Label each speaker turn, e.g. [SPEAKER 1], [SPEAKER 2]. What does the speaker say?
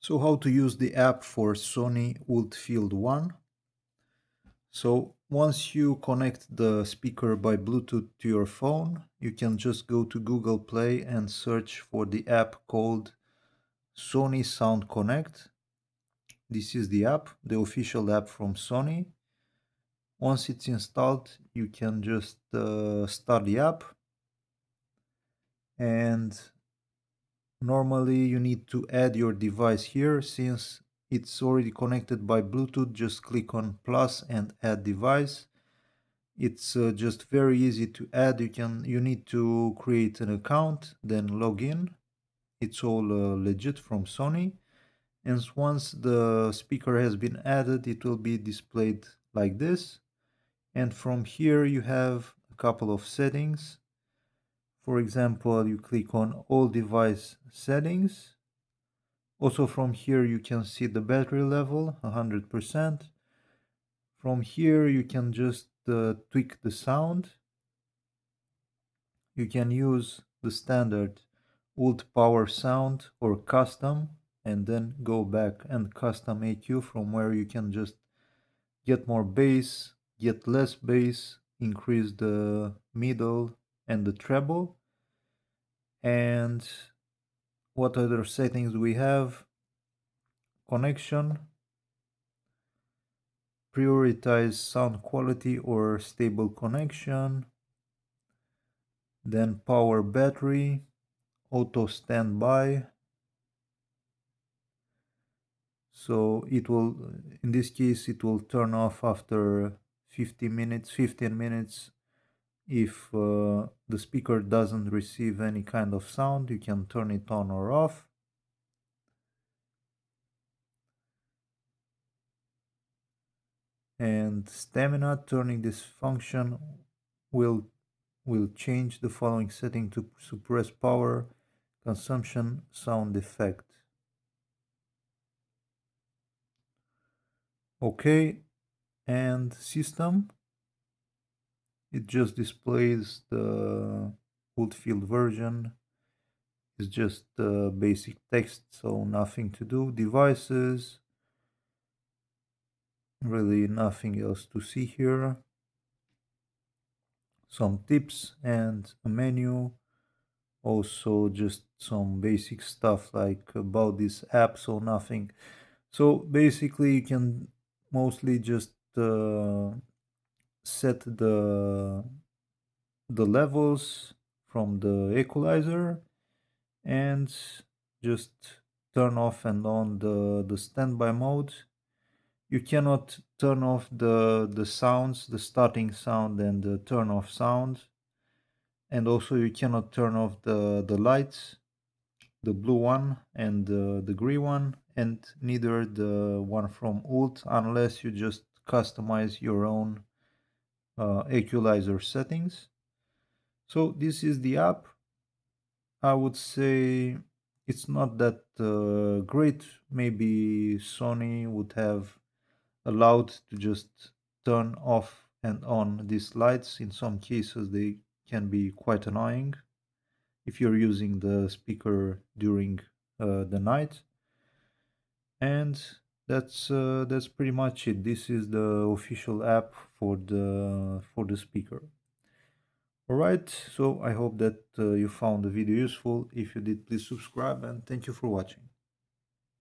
[SPEAKER 1] So how to use the app for Sony ULT Field 1. So once you connect the speaker by Bluetooth to your phone, you can just go to Google Play and search for the app called Sony Sound Connect. This is the app, the official app from Sony. Once it's installed, you can just start the app, and normally you need to add your device here. Since it's already connected by Bluetooth, just click on plus and add device. It's just very easy to add. You need to create an account, then log in. It's all legit from Sony. And once the speaker has been added, it will be displayed like this. And from here you have a couple of settings. For example, you click on all device settings. Also from here you can see the battery level, 100%. From here you can just tweak the sound. You can use the standard ULT power sound or custom, and then go back and custom EQ, from where you can just get more bass, get less bass, increase the middle and the treble. And what other settings we have? Connection, prioritize sound quality or stable connection, then power battery, auto standby. So it will, in this case, it will turn off after 15 minutes. If the speaker doesn't receive any kind of sound, you can turn it on or off. And stamina, turning this function will change the following setting to suppress power consumption sound effect. Okay, and system, it just displays the full field version. It's just basic text, so nothing to do. Devices, really nothing else to see here. Some tips and a menu. Also just some basic stuff like about this app, so nothing. So basically you can mostly just set the levels from the equalizer, and just turn off and on the standby mode. You cannot turn off the sounds, the starting sound and the turn off sound. And also you cannot turn off the lights, the blue one and the green one, and neither the one from ULT, unless you just customize your own equalizer settings. So this is the app. I would say it's not that great. Maybe Sony would have allowed to just turn off and on these lights. In some cases they can be quite annoying if you're using the speaker during the night. And that's pretty much it. This is the official app for the speaker. Alright, so I hope that you found the video useful. If you did, please subscribe, and thank you for watching.